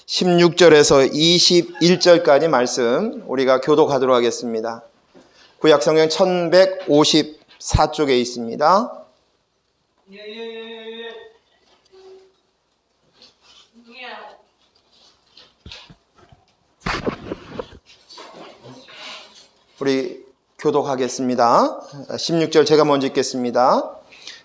16절에서 21절까지 말씀 우리가 교독하도록 하겠습니다. 구약성경 1154쪽에 있습니다. 우리 교독하겠습니다. 16절 제가 먼저 읽겠습니다.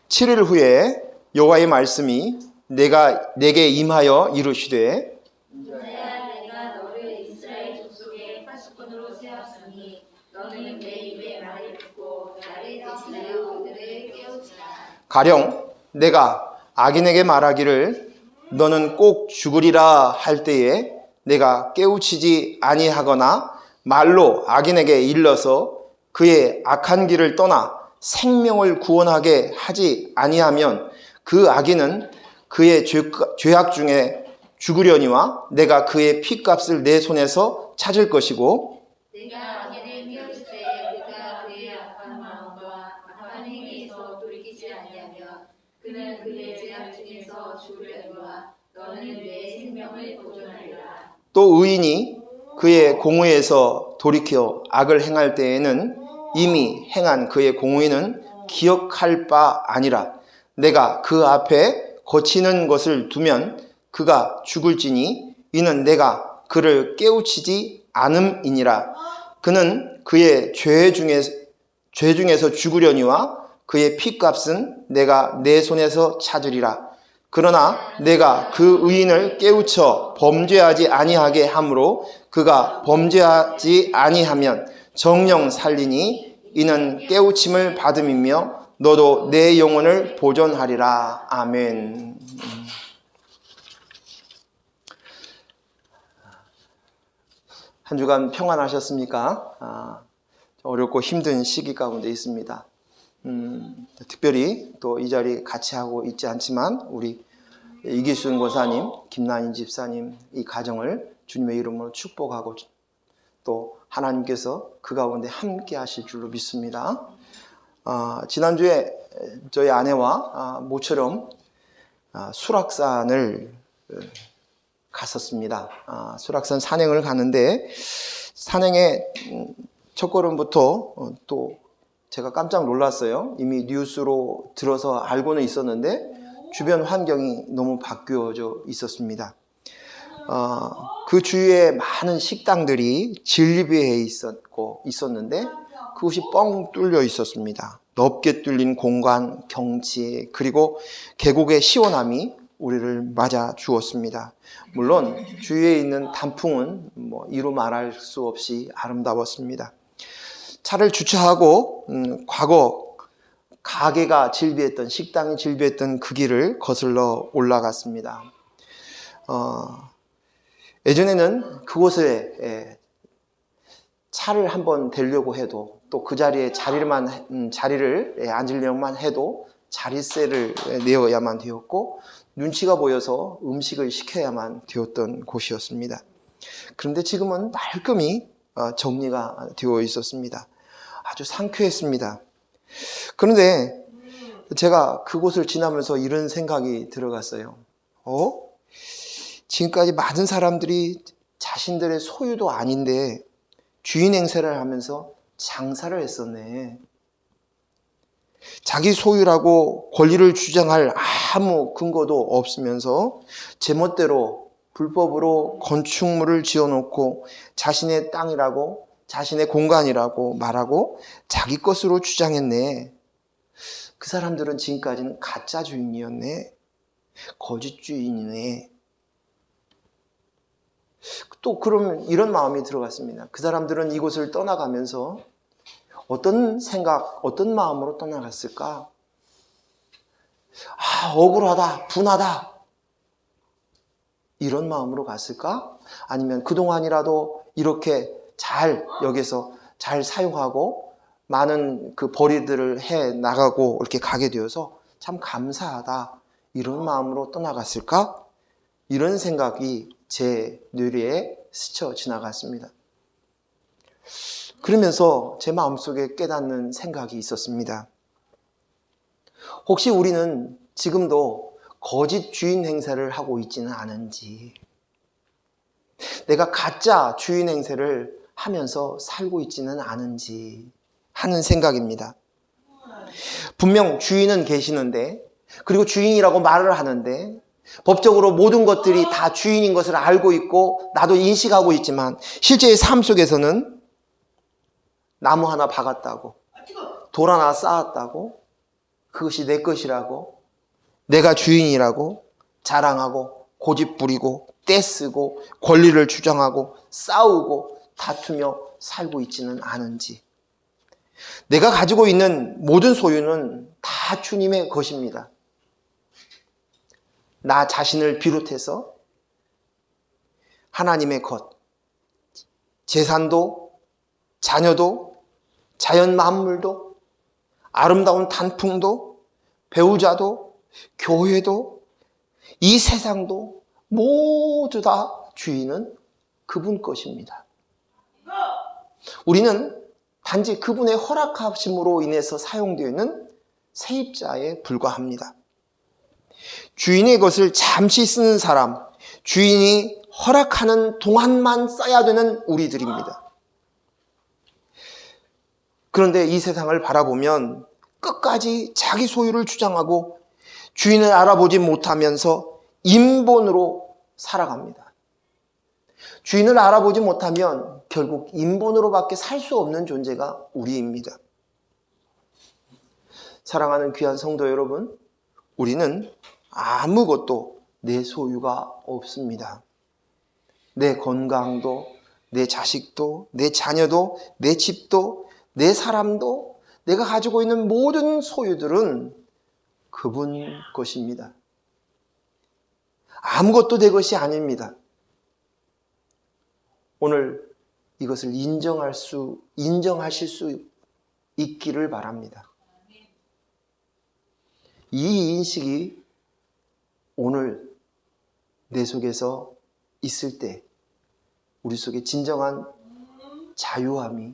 7일 후에 여호와의 말씀이 내게 임하여 이르시되 내가 너를 이스라엘 족속의 파수꾼으로 세웠으니 너는 내 입의 말을 듣고 나를 대신하여 그들을 깨우치라. 가령 내가 악인에게 말하기를 너는 꼭 죽으리라 할 때에 내가 깨우치지 아니하거나 말로 악인에게 일러서 그의 악한 길을 떠나 생명을 구원하게 하지 아니하면 그 악인은 그의 죄악 중에 죽으려니와 내가 그의 피값을 내 손에서 찾을 것이고 내가 악인을 깨우칠 때 그가 그의 악한 마음과 악한 행위에서 돌이키지 아니하면 그는 그의 죄악 중에서 죽으려니와 너는 내 생명을 보존하리라. 또 의인이 그의 공의에서 돌이켜 악을 행할 때에는 이미 행한 그의 공의는 기억할 바 아니라 내가 그 앞에 거치는 것을 두면 그가 죽을지니 이는 내가 그를 깨우치지 않음이니라. 그는 그의 죄 중에서 죽으려니와 그의 피값은 내가 내 손에서 찾으리라. 그러나 내가 그 의인을 깨우쳐 범죄하지 아니하게 하므로 그가 범죄하지 아니하면 정령 살리니 이는 깨우침을 받음이며 너도 내 영혼을 보존하리라. 아멘. 한 주간 평안하셨습니까? 어렵고 힘든 시기 가운데 있습니다. 특별히 또 이 자리 같이 하고 있지 않지만 우리 이기순 권사님, 김나인 집사님 이 가정을 주님의 이름으로 축복하고 또 하나님께서 그 가운데 함께 하실 줄로 믿습니다. 지난주에 저희 아내와 모처럼 수락산을 갔었습니다. 수락산 산행을 가는데 산행의 첫걸음부터 또 제가 깜짝 놀랐어요. 이미 뉴스로 들어서 알고는 있었는데 주변 환경이 너무 바뀌어져 있었습니다. 그 주위에 많은 식당들이 진리배에 있었는데 그곳이 뻥 뚫려 있었습니다. 넓게 뚫린 공간, 경치, 그리고 계곡의 시원함이 우리를 맞아 주었습니다. 물론 주위에 있는 단풍은 이루 말할 수 없이 아름다웠습니다. 차를 주차하고 과거 가게가 질비했던 식당이 질비했던 그 길을 거슬러 올라갔습니다. 예전에는 그곳에 차를 한번 대려고 해도 또 그 자리에 자리를 앉으려고만 해도 자릿세를 내어야만 되었고 눈치가 보여서 음식을 시켜야만 되었던 곳이었습니다. 그런데 지금은 말끔히 정리가 되어 있었습니다. 아주 상쾌했습니다. 그런데 제가 그곳을 지나면서 이런 생각이 들어갔어요. 지금까지 많은 사람들이 자신들의 소유도 아닌데 주인 행세를 하면서 장사를 했었네. 자기 소유라고 권리를 주장할 아무 근거도 없으면서 제멋대로 불법으로 건축물을 지어놓고 자신의 땅이라고 자신의 공간이라고 말하고 자기 것으로 주장했네. 그 사람들은 지금까지는 가짜 주인이었네. 거짓 주인이네. 또 그러면 이런 마음이 들어갔습니다. 그 사람들은 이곳을 떠나가면서 어떤 생각, 어떤 마음으로 떠나갔을까? 억울하다, 분하다. 이런 마음으로 갔을까? 아니면 그동안이라도 이렇게 잘 여기서 잘 사용하고 많은 그 벌이들을 해 나가고 이렇게 가게 되어서 참 감사하다. 이런 마음으로 떠나갔을까? 이런 생각이 제 뇌리에 스쳐 지나갔습니다. 그러면서 제 마음속에 깨닫는 생각이 있었습니다. 혹시 우리는 지금도 거짓 주인 행세를 하고 있지는 않은지, 내가 가짜 주인 행세를 하면서 살고 있지는 않은지 하는 생각입니다. 분명 주인은 계시는데, 그리고 주인이라고 말을 하는데, 법적으로 모든 것들이 다 주인인 것을 알고 있고 나도 인식하고 있지만, 실제의 삶 속에서는 나무 하나 박았다고, 돌 하나 쌓았다고, 그것이 내 것이라고, 내가 주인이라고 자랑하고 고집 부리고 떼쓰고 권리를 주장하고 싸우고 다투며 살고 있지는 않은지. 내가 가지고 있는 모든 소유는 다 주님의 것입니다. 나 자신을 비롯해서 하나님의 것, 재산도, 자녀도, 자연 만물도, 아름다운 단풍도, 배우자도, 교회도, 이 세상도 모두 다 주인은 그분 것입니다. 우리는 단지 그분의 허락하심으로 인해서 사용되어 있는 세입자에 불과합니다. 주인의 것을 잠시 쓰는 사람, 주인이 허락하는 동안만 써야 되는 우리들입니다. 그런데 이 세상을 바라보면 끝까지 자기 소유를 주장하고 주인을 알아보지 못하면서 인본으로 살아갑니다. 주인을 알아보지 못하면 결국 인본으로밖에 살 수 없는 존재가 우리입니다. 사랑하는 귀한 성도 여러분, 우리는 아무것도 내 소유가 없습니다. 내 건강도, 내 자식도, 내 자녀도, 내 집도, 내 사람도, 내가 가지고 있는 모든 소유들은 그분 것입니다. 아무것도 내 것이 아닙니다. 오늘 이것을 인정하실 수 있기를 바랍니다. 이 인식이 오늘 내 속에서 있을 때 우리 속에 진정한 자유함이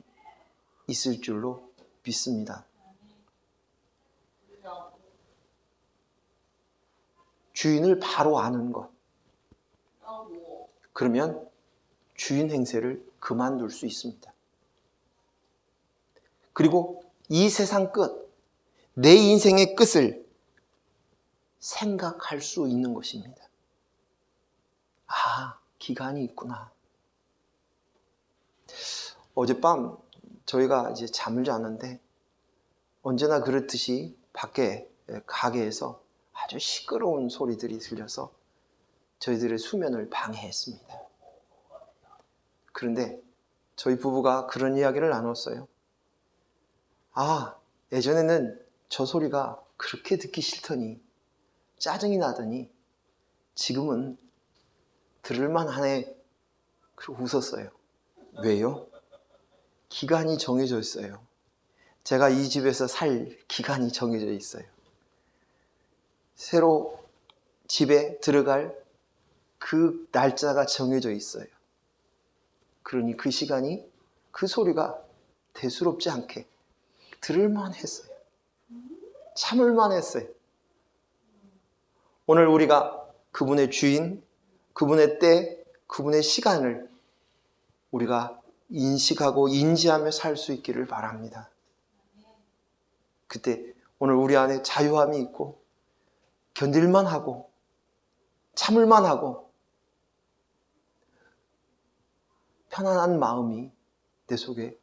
있을 줄로 믿습니다. 주인을 바로 아는 것. 그러면 주인 행세를 그만둘 수 있습니다. 그리고 이 세상 끝, 내 인생의 끝을 생각할 수 있는 것입니다. 아, 기간이 있구나. 어젯밤 저희가 이제 잠을 자는데 언제나 그렇듯이 밖에 가게에서 아주 시끄러운 소리들이 들려서 저희들의 수면을 방해했습니다. 그런데 저희 부부가 그런 이야기를 나눴어요. 아, 예전에는 저 소리가 그렇게 듣기 싫더니 짜증이 나더니 지금은 들을만 하네. 그리고 웃었어요. 왜요? 기간이 정해져 있어요. 제가 이 집에서 살 기간이 정해져 있어요. 새로 집에 들어갈 그 날짜가 정해져 있어요. 그러니 그 시간이, 그 소리가 대수롭지 않게 들을만 했어요. 참을만 했어요. 오늘 우리가 그분의 주인, 그분의 때, 그분의 시간을 우리가 인식하고 인지하며 살 수 있기를 바랍니다. 그때 오늘 우리 안에 자유함이 있고 견딜만 하고 참을만 하고 편안한 마음이 내 속에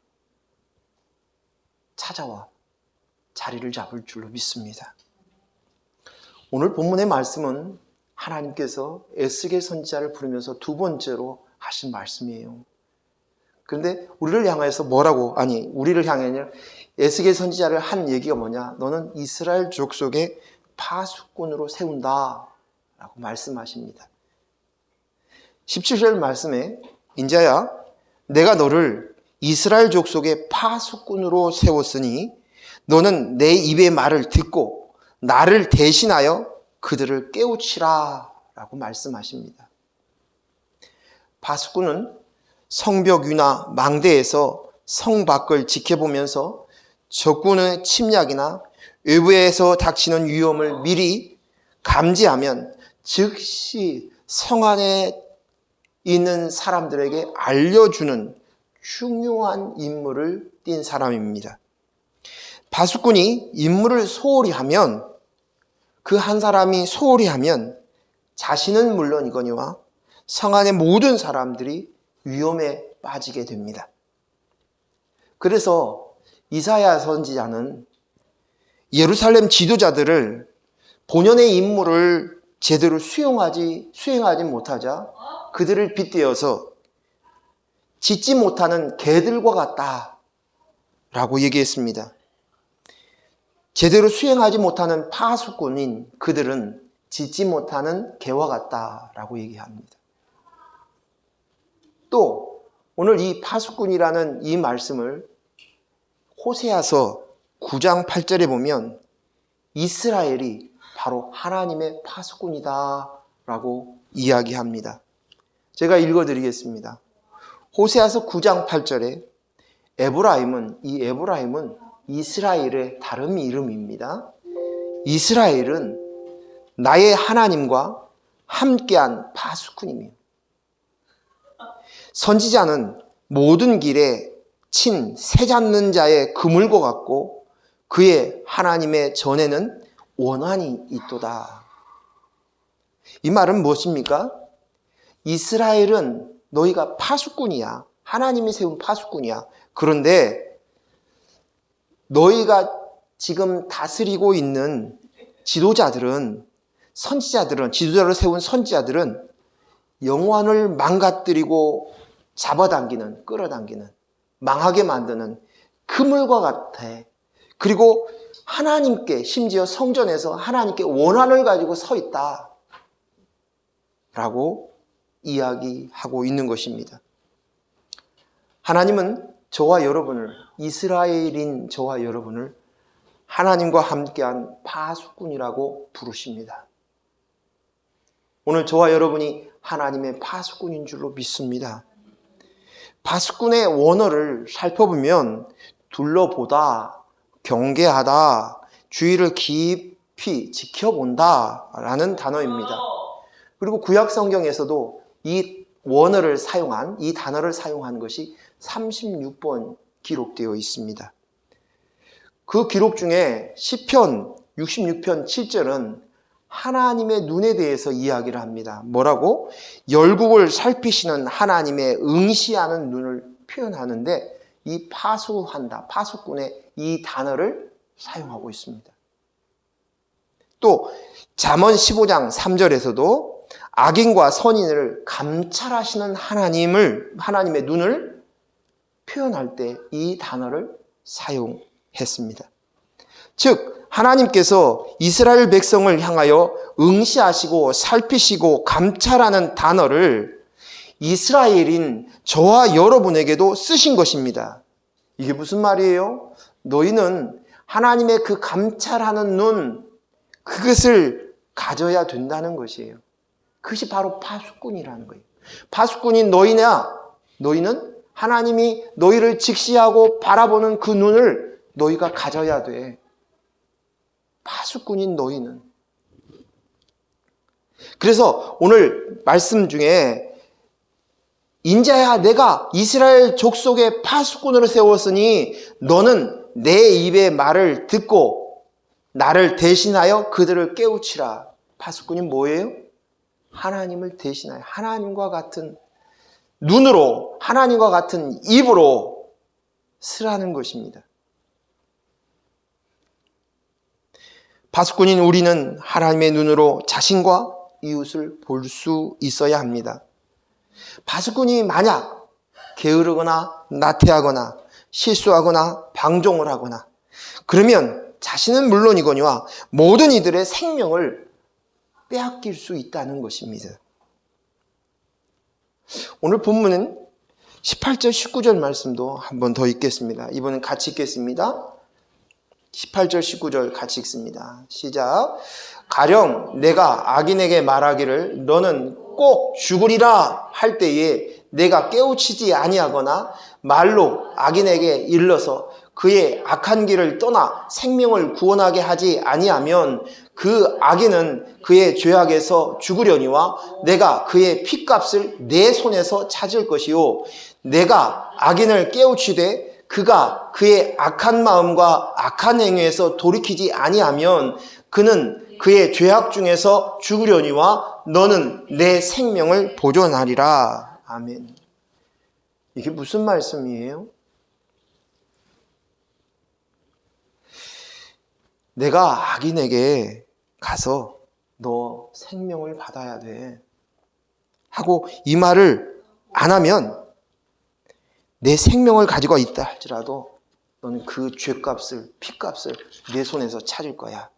찾아와 자리를 잡을 줄로 믿습니다. 오늘 본문의 말씀은 하나님께서 에스겔 선지자를 부르면서 두 번째로 하신 말씀이에요. 그런데 우리를 향해서 우리를 향해 에스겔 선지자를 한 얘기가 뭐냐? 너는 이스라엘 족속의 파수꾼으로 세운다 라고 말씀하십니다. 17절 말씀에 인자야, 내가 너를 이스라엘 족속의 파수꾼으로 세웠으니 너는 내 입의 말을 듣고 나를 대신하여 그들을 깨우치라 라고 말씀하십니다. 파수꾼은 성벽 위나 망대에서 성 밖을 지켜보면서 적군의 침략이나 외부에서 닥치는 위험을 미리 감지하면 즉시 성 안에 있는 사람들에게 알려주는 중요한 임무를 띈 사람입니다. 파수꾼이 임무를 소홀히 하면, 그 한 사람이 소홀히 하면 자신은 물론이거니와 성 안의 모든 사람들이 위험에 빠지게 됩니다. 그래서 이사야 선지자는 예루살렘 지도자들을 본연의 임무를 제대로 수행하지 못하자 그들을 빗대어서 짖지 못하는 개들과 같다라고 얘기했습니다. 제대로 수행하지 못하는 파수꾼인 그들은 짖지 못하는 개와 같다라고 얘기합니다. 또 오늘 이 파수꾼이라는 이 말씀을 호세아서 9장 8절에 보면 이스라엘이 바로 하나님의 파수꾼이다 라고 이야기합니다. 제가 읽어드리겠습니다. 호세아서 9장 8절에 에브라임은 이스라엘의 다른 이름입니다. 이스라엘은 나의 하나님과 함께한 파수꾼이며, 선지자는 모든 길에 친 새 잡는 자의 그물과 같고 그의 하나님의 전에는 원한이 있도다. 이 말은 무엇입니까? 이스라엘은 너희가 파수꾼이야. 하나님이 세운 파수꾼이야. 그런데 너희가 지금 다스리고 있는 지도자들은, 지도자를 세운 선지자들은 영혼을 망가뜨리고 잡아당기는, 끌어당기는, 망하게 만드는 그물과 같아. 그리고 하나님께, 심지어 성전에서 하나님께 원한을 가지고 서 있다 라고 이야기하고 있는 것입니다. 하나님은 저와 여러분을, 이스라엘인 저와 여러분을 하나님과 함께한 파수꾼이라고 부르십니다. 오늘 저와 여러분이 하나님의 파수꾼인 줄로 믿습니다. 파수꾼의 원어를 살펴보면 둘러보다, 경계하다, 주의를 깊이 지켜본다 라는 단어입니다. 그리고 구약 성경에서도 이 원어를 사용한, 이 단어를 사용한 것이 36번 기록되어 있습니다. 그 기록 중에 시편 66편 7절은 하나님의 눈에 대해서 이야기를 합니다. 뭐라고? 열국을 살피시는 하나님의 응시하는 눈을 표현하는데 이 파수한다, 파수꾼의 이 단어를 사용하고 있습니다. 또 잠언 15장 3절에서도 악인과 선인을 감찰하시는 하나님의 눈을 표현할 때 이 단어를 사용했습니다. 즉 하나님께서 이스라엘 백성을 향하여 응시하시고 살피시고 감찰하는 단어를 이스라엘인 저와 여러분에게도 쓰신 것입니다. 이게 무슨 말이에요? 너희는 하나님의 그 감찰하는 눈, 그것을 가져야 된다는 것이에요. 그것이 바로 파수꾼이라는 거예요. 파수꾼인 너희는 하나님이 너희를 직시하고 바라보는 그 눈을 너희가 가져야 돼. 파수꾼인 너희는. 그래서 오늘 말씀 중에 인자야 내가 이스라엘 족속의 파수꾼으로 세웠으니 너는 내 입의 말을 듣고 나를 대신하여 그들을 깨우치라. 파수꾼이 뭐예요? 하나님을 대신하여 하나님과 같은 눈으로, 하나님과 같은 입으로 쓰라는 것입니다. 파수꾼인 우리는 하나님의 눈으로 자신과 이웃을 볼 수 있어야 합니다. 파수꾼이 만약 게으르거나 나태하거나 실수하거나 방종을 하거나 그러면 자신은 물론이거니와 모든 이들의 생명을 빼앗길 수 있다는 것입니다. 오늘 본문은 18절 19절 말씀도 한 번 더 읽겠습니다. 이번엔 같이 읽겠습니다. 18절 19절 같이 읽습니다. 시작. 가령 내가 악인에게 말하기를 너는 꼭 죽으리라 할 때에 내가 깨우치지 아니하거나 말로 악인에게 일러서 그의 악한 길을 떠나 생명을 구원하게 하지 아니하면 그 악인은 그의 죄악에서 죽으려니와 내가 그의 핏값을 내 손에서 찾을 것이요 내가 악인을 깨우치되 그가 그의 악한 마음과 악한 행위에서 돌이키지 아니하면 그는 그의 죄악 중에서 죽으려니와 너는 내 생명을 보존하리라. 아멘. 이게 무슨 말씀이에요? 내가 악인에게 가서 너 생명을 받아야 돼 하고 이 말을 안 하면 내 생명을 가지고 있다 할지라도 너는 그 죄값을, 핏값을 내 손에서 찾을 거야.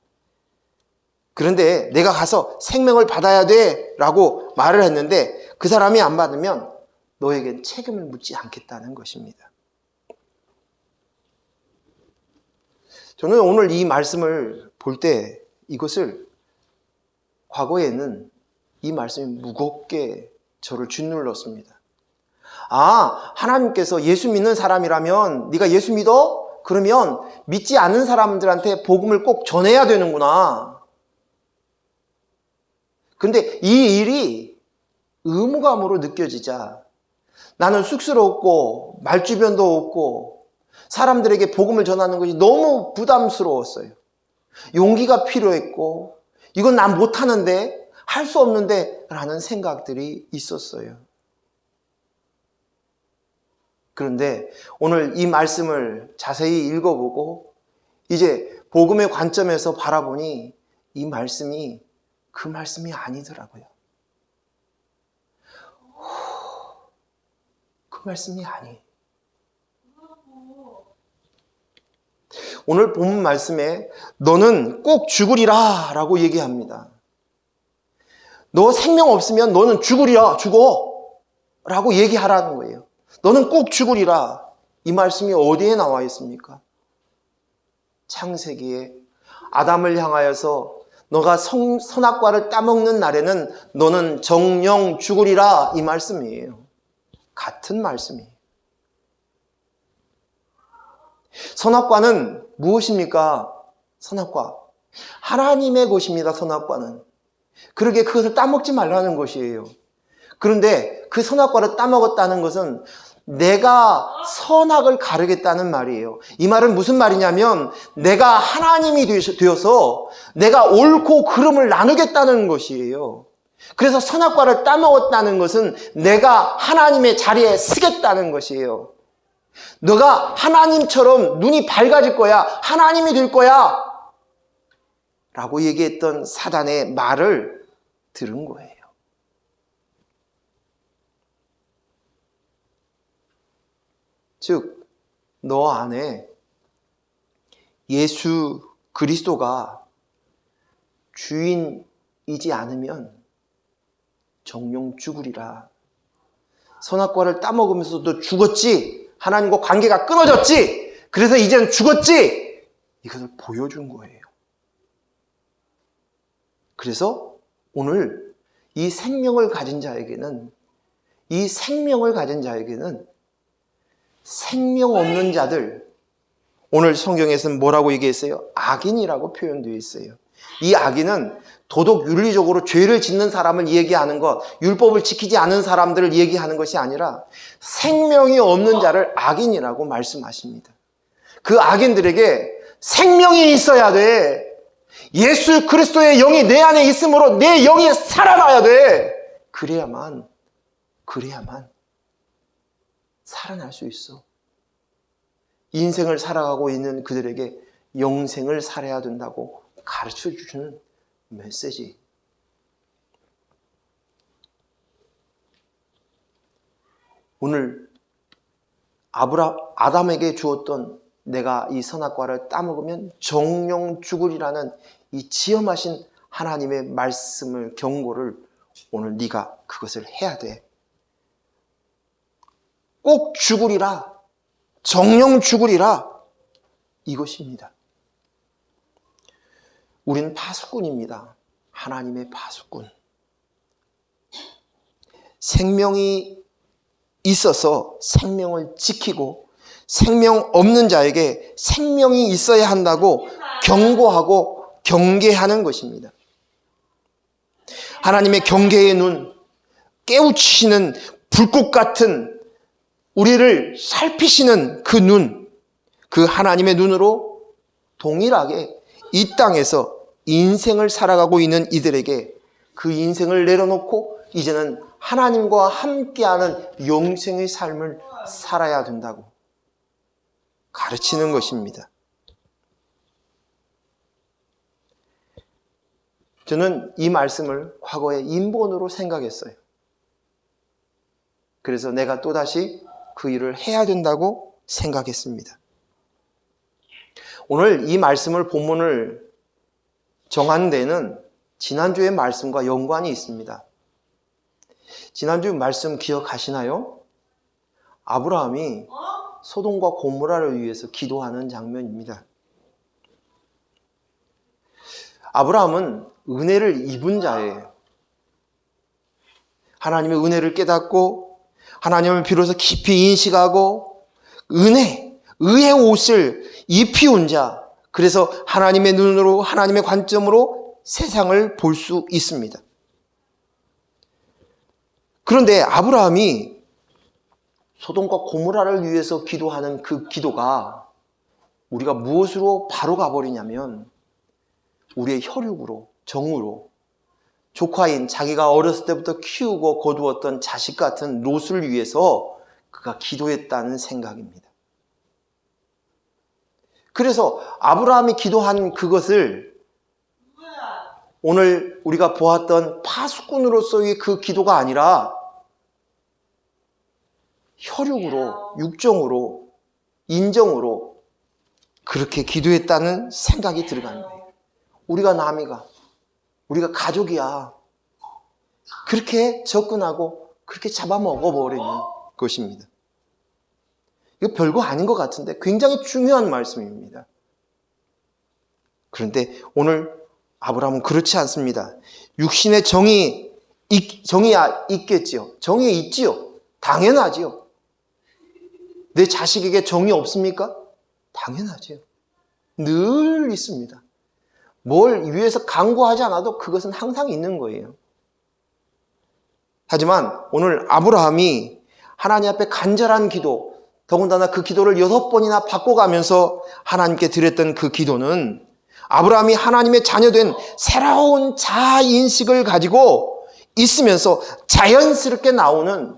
그런데 내가 가서 생명을 받아야 돼 라고 말을 했는데 그 사람이 안 받으면 너에겐 책임을 묻지 않겠다는 것입니다. 저는 오늘 이 말씀을 볼 때 이것을 과거에는 이 말씀이 무겁게 저를 짓눌렀습니다. 아, 하나님께서 예수 믿는 사람이라면 네가 예수 믿어? 그러면 믿지 않는 사람들한테 복음을 꼭 전해야 되는구나. 근데 이 일이 의무감으로 느껴지자 나는 쑥스럽고 말주변도 없고 사람들에게 복음을 전하는 것이 너무 부담스러웠어요. 용기가 필요했고 이건 난 못하는데 할 수 없는데 라는 생각들이 있었어요. 그런데 오늘 이 말씀을 자세히 읽어보고 이제 복음의 관점에서 바라보니 이 말씀이 그 말씀이 아니더라고요. 그 말씀이 아니에요. 오늘 본 말씀에 너는 꼭 죽으리라 라고 얘기합니다. 너 생명 없으면 너는 죽으리라, 죽어 라고 얘기하라는 거예요. 너는 꼭 죽으리라. 이 말씀이 어디에 나와 있습니까? 창세기에 아담을 향하여서 너가 선악과를 따먹는 날에는 너는 정령 죽으리라 이 말씀이에요. 같은 말씀이에요. 선악과는 무엇입니까? 선악과. 하나님의 것입니다. 선악과는. 그러게 그것을 따먹지 말라는 것이에요. 그런데 그 선악과를 따먹었다는 것은 내가 선악을 가르겠다는 말이에요. 이 말은 무슨 말이냐면 내가 하나님이 되어서 내가 옳고 그름을 나누겠다는 것이에요. 그래서 선악과를 따먹었다는 것은 내가 하나님의 자리에 서겠다는 것이에요. 너가 하나님처럼 눈이 밝아질 거야. 하나님이 될 거야. 라고 얘기했던 사단의 말을 들은 거예요. 즉, 너 안에 예수 그리스도가 주인이지 않으면 정령 죽으리라. 선악과를 따먹으면서도 죽었지. 하나님과 관계가 끊어졌지. 그래서 이제는 죽었지. 이것을 보여준 거예요. 그래서 오늘 이 생명을 가진 자에게는 생명 없는 자들, 오늘 성경에서는 뭐라고 얘기했어요? 악인이라고 표현되어 있어요. 이 악인은 도덕 윤리적으로 죄를 짓는 사람을 얘기하는 것, 율법을 지키지 않은 사람들을 얘기하는 것이 아니라 생명이 없는 자를 악인이라고 말씀하십니다. 그 악인들에게 생명이 있어야 돼. 예수 그리스도의 영이 내 안에 있으므로 내 영이 살아나야 돼. 그래야만 살아날 수 있어. 인생을 살아가고 있는 그들에게 영생을 살아야 된다고 가르쳐 주시는 메시지. 오늘 아담에게 주었던 내가 이 선악과를 따먹으면 정령 죽으리라는 이 지엄하신 하나님의 말씀을, 경고를 오늘 네가 그것을 해야 돼. 꼭 죽으리라. 정령 죽으리라. 이것입니다. 우리는 파수꾼입니다. 하나님의 파수꾼. 생명이 있어서 생명을 지키고 생명 없는 자에게 생명이 있어야 한다고 경고하고 경계하는 것입니다. 하나님의 경계의 눈, 깨우치시는 불꽃 같은 우리를 살피시는 그 눈, 그 하나님의 눈으로 동일하게 이 땅에서 인생을 살아가고 있는 이들에게 그 인생을 내려놓고 이제는 하나님과 함께하는 영생의 삶을 살아야 된다고 가르치는 것입니다. 저는 이 말씀을 과거에 인본으로 생각했어요. 그래서 내가 또다시 그 일을 해야 된다고 생각했습니다. 오늘 이 말씀을 본문을 정한 데는 지난주의 말씀과 연관이 있습니다. 지난주 말씀 기억하시나요? 아브라함이 소돔과 고모라를 위해서 기도하는 장면입니다. 아브라함은 은혜를 입은 자예요. 하나님의 은혜를 깨닫고 하나님을 비로소 깊이 인식하고 의의 옷을 입히온 자, 그래서 하나님의 눈으로 하나님의 관점으로 세상을 볼 수 있습니다. 그런데 아브라함이 소돔과 고모라를 위해서 기도하는 그 기도가 우리가 무엇으로 바로 가버리냐면 우리의 혈육으로, 정으로 조카인 자기가 어렸을 때부터 키우고 거두었던 자식 같은 롯을 위해서 그가 기도했다는 생각입니다. 그래서 아브라함이 기도한 그것을 오늘 우리가 보았던 파수꾼으로서의 그 기도가 아니라 혈육으로, 육정으로, 인정으로 그렇게 기도했다는 생각이 들어가는 거예요. 우리가 남이가, 우리가 가족이야. 그렇게 접근하고 그렇게 잡아먹어버리는 것입니다. 이거 별거 아닌 것 같은데 굉장히 중요한 말씀입니다. 그런데 오늘 아브라함은 그렇지 않습니다. 육신의 정의야 있겠지요. 정의 있지요. 당연하지요. 내 자식에게 정의 없습니까? 당연하지요. 늘 있습니다. 뭘 위해서 강구하지 않아도 그것은 항상 있는 거예요. 하지만 오늘 아브라함이 하나님 앞에 간절한 기도, 더군다나 그 기도를 6번이나 바꿔가면서 하나님께 드렸던 그 기도는 아브라함이 하나님의 자녀된 새로운 자아인식을 가지고 있으면서 자연스럽게 나오는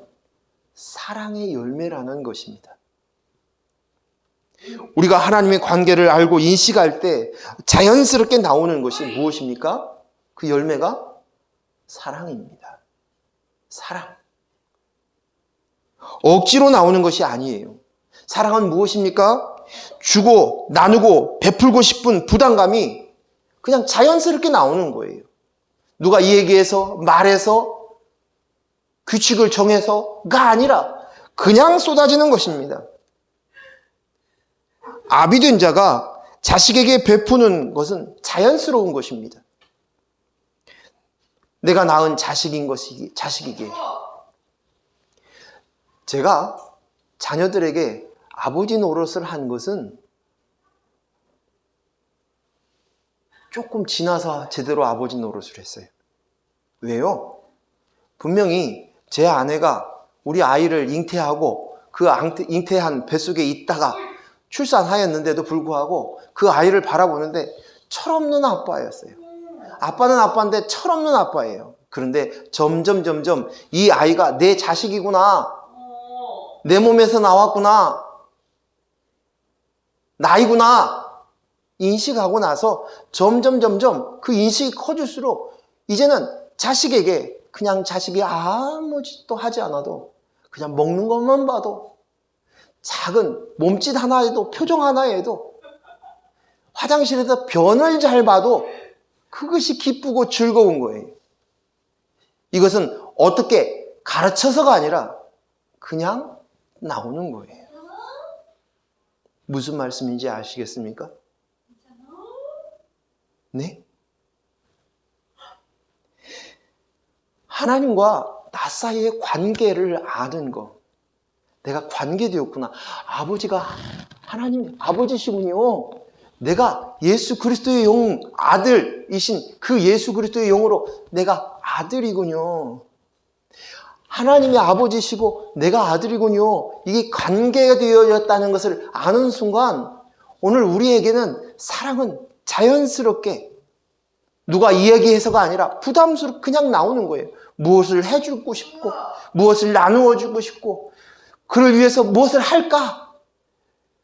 사랑의 열매라는 것입니다. 우리가 하나님의 관계를 알고 인식할 때 자연스럽게 나오는 것이 무엇입니까? 그 열매가 사랑입니다. 사랑. 억지로 나오는 것이 아니에요. 사랑은 무엇입니까? 주고 나누고 베풀고 싶은 부담감이 그냥 자연스럽게 나오는 거예요. 누가 얘기해서 말해서 규칙을 정해서가 아니라 그냥 쏟아지는 것입니다. 아비 된 자가 자식에게 베푸는 것은 자연스러운 것입니다. 내가 낳은 자식에게. 제가 자녀들에게 아버지 노릇을 한 것은 조금 지나서 제대로 아버지 노릇을 했어요. 왜요? 분명히 제 아내가 우리 아이를 잉태하고 그 잉태한 뱃속에 있다가 출산하였는데도 불구하고 그 아이를 바라보는데 철없는 아빠였어요. 아빠는 아빠인데 철없는 아빠예요. 그런데 점점 이 아이가 내 자식이구나, 내 몸에서 나왔구나, 나이구나 인식하고 나서 점점 그 인식이 커질수록 이제는 자식에게 그냥 자식이 아무 짓도 하지 않아도 그냥 먹는 것만 봐도, 작은 몸짓 하나에도, 표정 하나에도, 화장실에서 변을 잘 봐도 그것이 기쁘고 즐거운 거예요. 이것은 어떻게 가르쳐서가 아니라 그냥 나오는 거예요. 무슨 말씀인지 아시겠습니까? 네? 하나님과 나 사이의 관계를 아는 것, 내가 관계되었구나. 아버지가 하나님 아버지시군요. 내가 예수 그리스도의 영 아들이신 그 예수 그리스도의 영으로 내가 아들이군요. 하나님이 아버지시고 내가 아들이군요. 이게 관계가 되어졌다는 것을 아는 순간 오늘 우리에게는 사랑은 자연스럽게 누가 이야기해서가 아니라 부담스럽게 그냥 나오는 거예요. 무엇을 해주고 싶고 무엇을 나누어 주고 싶고 그를 위해서 무엇을 할까?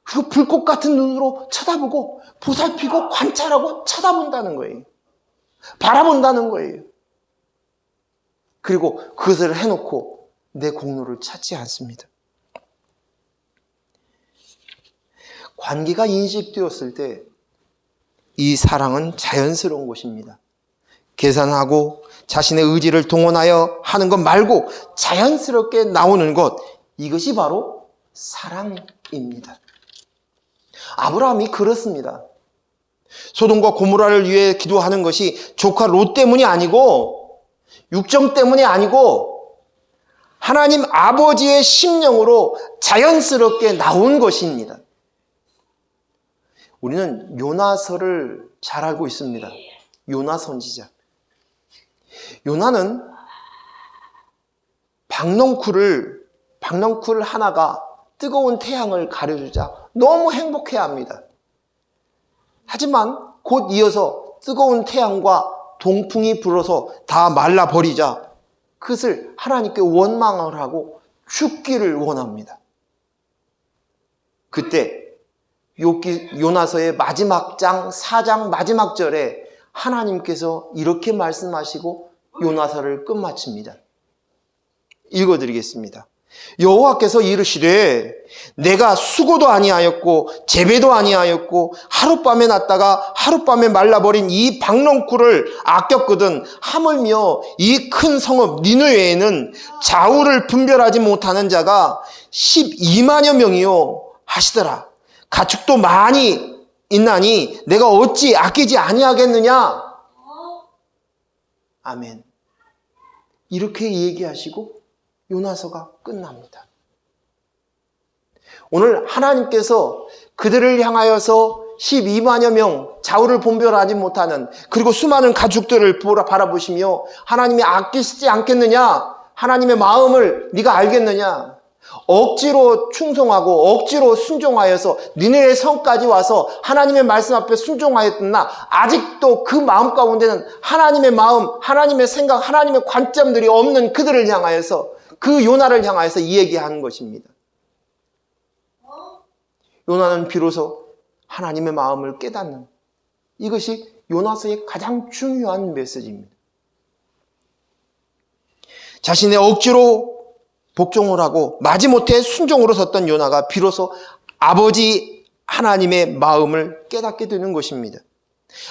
그리고 불꽃 같은 눈으로 쳐다보고 보살피고 관찰하고 쳐다본다는 거예요. 바라본다는 거예요. 그리고 그것을 해놓고 내 공로를 찾지 않습니다. 관계가 인식되었을 때 이 사랑은 자연스러운 것입니다. 계산하고 자신의 의지를 동원하여 하는 것 말고 자연스럽게 나오는 것, 이것이 바로 사랑입니다. 아브라함이 그렇습니다. 소돔과 고모라를 위해 기도하는 것이 조카 롯 때문이 아니고 육정 때문이 아니고 하나님 아버지의 심령으로 자연스럽게 나온 것입니다. 우리는 요나서를 잘 알고 있습니다. 요나 선지자. 요나는 박넝쿨 하나가 뜨거운 태양을 가려주자 너무 행복해합니다. 하지만 곧 이어서 뜨거운 태양과 동풍이 불어서 다 말라버리자 그것을 하나님께 원망을 하고 죽기를 원합니다. 그때 요나서의 마지막 장 4장 마지막 절에 하나님께서 이렇게 말씀하시고 요나서를 끝마칩니다. 읽어드리겠습니다. 여호와께서 이르시되 내가 수고도 아니하였고 재배도 아니하였고 하룻밤에 났다가 하룻밤에 말라버린 이 박넝쿨을 아꼈거든 하물며 이 큰 성읍 니느웨에는 좌우를 분별하지 못하는 자가 12만여 명이요 하시더라. 가축도 많이 있나니 내가 어찌 아끼지 아니하겠느냐. 아멘. 이렇게 얘기하시고 요나서가 끝납니다. 오늘 하나님께서 그들을 향하여서 12만여 명 좌우를 분별하지 못하는 그리고 수많은 가축들을 바라보시며 하나님이 아끼시지 않겠느냐? 하나님의 마음을 네가 알겠느냐? 억지로 충성하고 억지로 순종하여서 니네의 성까지 와서 하나님의 말씀 앞에 순종하였으나 아직도 그 마음 가운데는 하나님의 마음, 하나님의 생각, 하나님의 관점들이 없는 그들을 향하여서 그 요나를 향하여서 이 얘기하는 것입니다. 요나는 비로소 하나님의 마음을 깨닫는 이것이 요나서의 가장 중요한 메시지입니다. 자신의 억지로 복종을 하고 마지못해 순종으로 섰던 요나가 비로소 아버지 하나님의 마음을 깨닫게 되는 것입니다.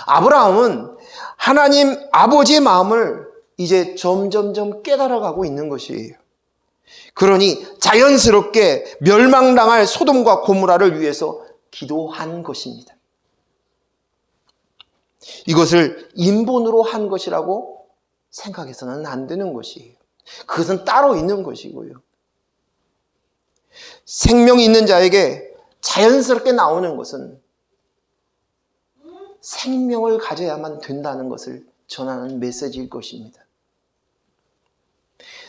아브라함은 하나님 아버지의 마음을 이제 점점점 깨달아가고 있는 것이에요. 그러니 자연스럽게 멸망당할 소돔과 고모라를 위해서 기도한 것입니다. 이것을 인본으로 한 것이라고 생각해서는 안 되는 것이에요. 그것은 따로 있는 것이고요. 생명이 있는 자에게 자연스럽게 나오는 것은 생명을 가져야만 된다는 것을 전하는 메시지일 것입니다.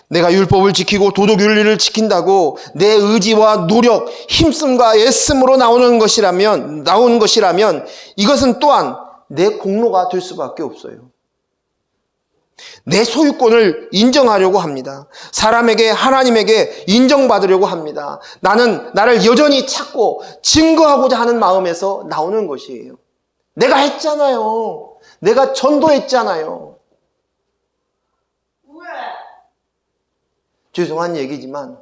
내가 율법을 지키고 도덕 윤리를 지킨다고 내 의지와 노력, 힘씀과 애씀으로 나온 것이라면 이것은 또한 내 공로가 될 수밖에 없어요. 내 소유권을 인정하려고 합니다. 사람에게, 하나님에게 인정받으려고 합니다. 나는 나를 여전히 찾고 증거하고자 하는 마음에서 나오는 것이에요. 내가 했잖아요. 내가 전도했잖아요. 죄송한 얘기지만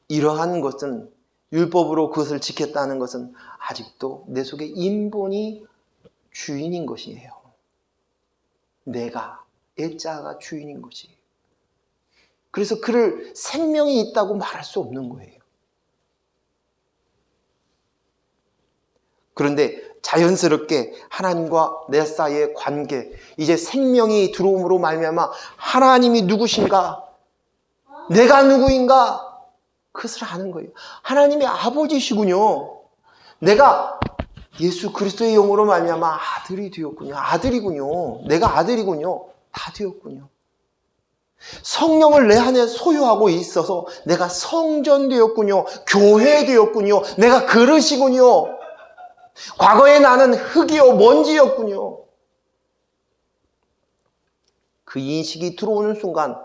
이러한 것은 율법으로 그것을 지켰다는 것은 아직도 내 속에 인본이 주인인 것이에요. 내가 애자가 주인인 것이에요. 그래서 그를 생명이 있다고 말할 수 없는 거예요. 그런데 자연스럽게 하나님과 내 사이의 관계, 이제 생명이 들어옴으로 말미암아 하나님이 누구신가? 내가 누구인가? 그것을 아는 거예요. 하나님의 아버지시군요. 내가 예수 그리스도의 영으로 말미암아 아들이 되었군요. 아들이군요. 내가 아들이군요. 다 되었군요. 성령을 내 안에 소유하고 있어서 내가 성전되었군요. 교회되었군요. 내가 그릇이군요. 과거에 나는 흙이요 먼지였군요. 그 인식이 들어오는 순간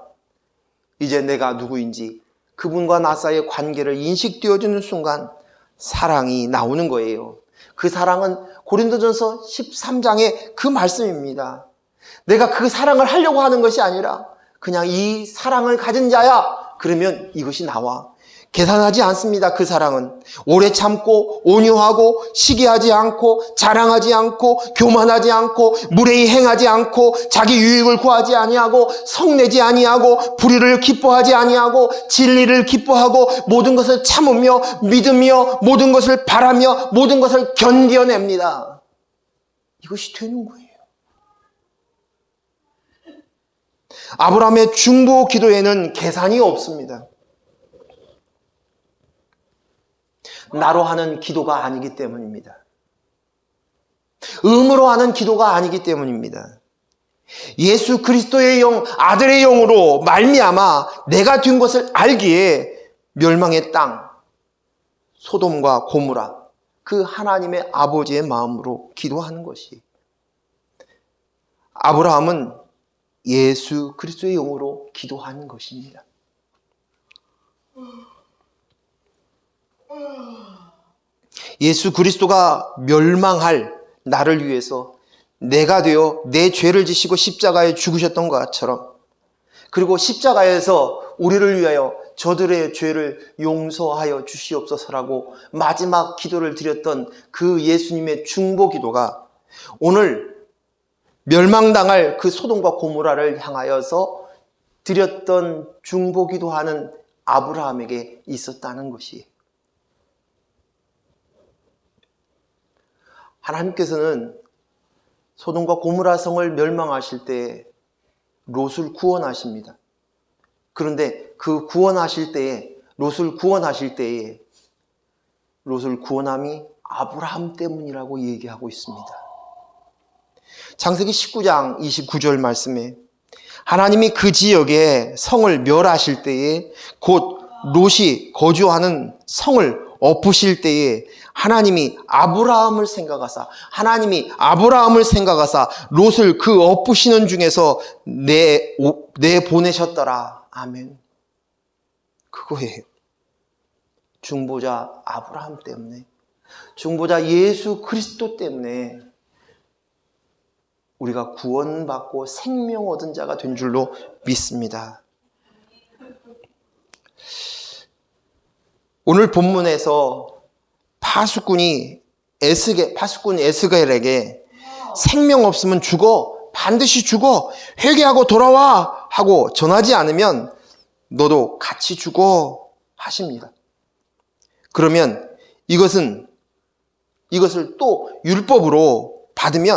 이제 내가 누구인지 그분과 나 사이의 관계를 인식되어지는 순간 사랑이 나오는 거예요. 그 사랑은 고린도전서 13장의 그 말씀입니다. 내가 그 사랑을 하려고 하는 것이 아니라 그냥 이 사랑을 가진 자야. 그러면 이것이 나와. 계산하지 않습니다. 그 사랑은 오래 참고 온유하고 시기하지 않고 자랑하지 않고 교만하지 않고 무례히 행하지 않고 자기 유익을 구하지 아니하고 성내지 아니하고 불의를 기뻐하지 아니하고 진리를 기뻐하고 모든 것을 참으며 믿으며 모든 것을 바라며 모든 것을 견뎌냅니다. 이것이 되는 거예요. 아브라함의 중보 기도에는 계산이 없습니다. 나로 하는 기도가 아니기 때문입니다. 의무로 하는 기도가 아니기 때문입니다. 예수 그리스도의 영, 아들의 영으로 말미암아 내가 된 것을 알기에 멸망의 땅, 소돔과 고모라, 그 하나님의 아버지의 마음으로 기도하는 것이, 아브라함은 예수 그리스도의 영으로 기도하는 것입니다. 예수 그리스도가 멸망할 나를 위해서 내가 되어 내 죄를 지시고 십자가에 죽으셨던 것처럼, 그리고 십자가에서 우리를 위하여 저들의 죄를 용서하여 주시옵소서라고 마지막 기도를 드렸던 그 예수님의 중보 기도가 오늘 멸망당할 그 소돔과 고모라를 향하여서 드렸던 중보 기도하는 아브라함에게 있었다는 것이, 하나님께서는 소돔과 고모라 성을 멸망하실 때 롯을 구원하십니다. 그런데 그 구원하실 때에, 롯을 구원함이 아브라함 때문이라고 얘기하고 있습니다. 창세기 19장 29절 말씀에 하나님이 그 지역에 성을 멸하실 때에, 곧 롯이 거주하는 성을 엎으실 때에 하나님이 아브라함을 생각하사 롯을 그 엎으시는 중에서 내보내셨더라. 아멘. 그거예요. 중보자 아브라함 때문에, 중보자 예수 그리스도 때문에 우리가 구원받고 생명 얻은 자가 된 줄로 믿습니다. 오늘 본문에서 파수꾼 에스겔에게 생명 없으면 죽어, 반드시 죽어, 회개하고 돌아와 하고 전하지 않으면 너도 같이 죽어 하십니다. 그러면 이것을 또 율법으로 받으면